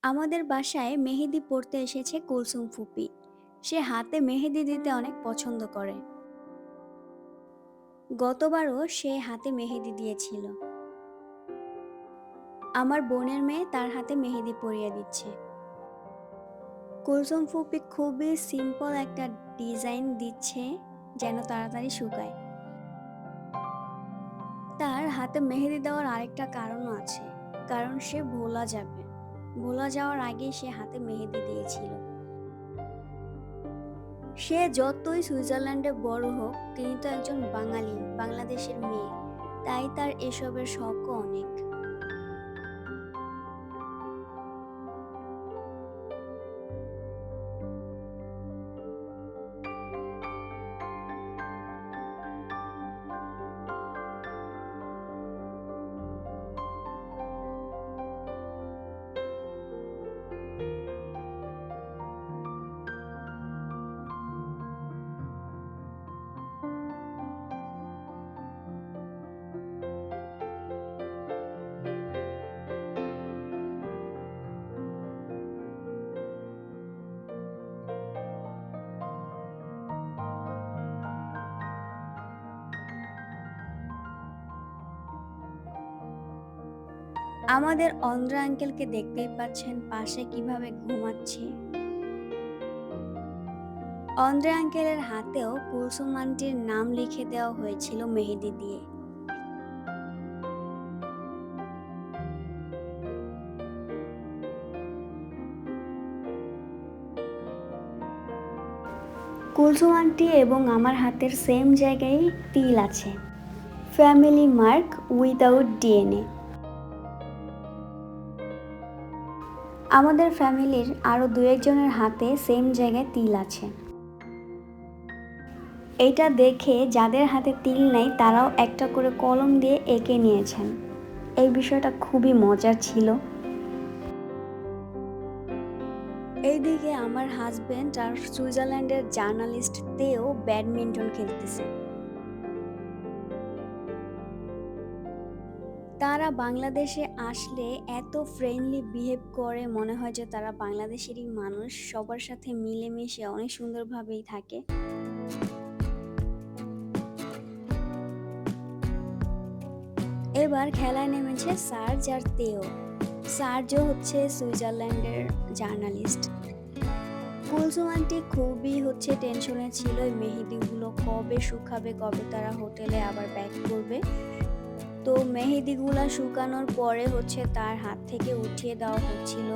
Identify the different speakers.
Speaker 1: আমাদের বাসায় মেহেদি পড়তে এসেছে কুলসুম ফুপি। সে হাতে মেহেদি দিতে অনেক পছন্দ করে। গতবারও সে হাতে মেহেদি দিয়েছিল। আমার বোনের মেয়ে তার হাতে মেহেদি পরিয়ে দিচ্ছে। কুলসুম ফুপি খুবই সিম্পল একটা ডিজাইন দিচ্ছে, যেন তাড়াতাড়ি শুকায়। তার হাতে মেহেদি দেওয়ার আরেকটা কারণও আছে, কারণ সে ভোলা যাবে। ভোলা যাওয়ার আগেই সে হাতে মেহেদি দিয়েছিল। সে যতই সুইজারল্যান্ডে বড় হোক, তিনি তো একজন বাঙালি, বাংলাদেশের মেয়ে। তাই তার এসবের শখও অনেক। আমাদের অন্ধ্র আঙ্কেলকে দেখতেই পাচ্ছেন পাশে কিভাবে ঘুমাচ্ছে। অন্ধ্র আঙ্কেলের হাতেও কুলসুম আন্টির নাম লিখে দেওয়া হয়েছিল মেহেদি দিয়ে। কুলসুম আন্টি এবং আমার হাতের সেম জায়গায় তিল আছে। Family mark without DNA. আমাদের ফ্যামিলির আরও দু একজনের হাতে সেম জায়গায় তিল আছে। এইটা দেখে যাদের হাতে তিল নেই তারাও একটা করে কলম দিয়ে এঁকে নিয়েছেন। এই বিষয়টা খুবই মজার ছিল। এইদিকে আমার হাজবেন্ড আর সুইজারল্যান্ডের জার্নালিস্ট তেও ব্যাডমিন্টন খেলতেছে। তারা বাংলাদেশে আসলে এত ফ্রেন্ডলি বিহেভ করে, মনে হয় যে তারা বাংলাদেশেরই মানুষ, সবার সাথে মিলেমিশে অনেক সুন্দরভাবেই থাকে। এবার খেলায় নেমেছে সার্জ আর তেও। সার্জও হচ্ছে সুইজারল্যান্ডের জার্নালিস্ট। কুলসুম আন্টি খুবই টেনশনে ছিল, এই মেহেদিগুলো কবে শুকাবে, কবে তারা হোটেলে আবার ব্যাক করবে। তো মেহেদিগুলা শুকানোর পরে তার হাত থেকে উঠিয়ে দেওয়া হচ্ছিল।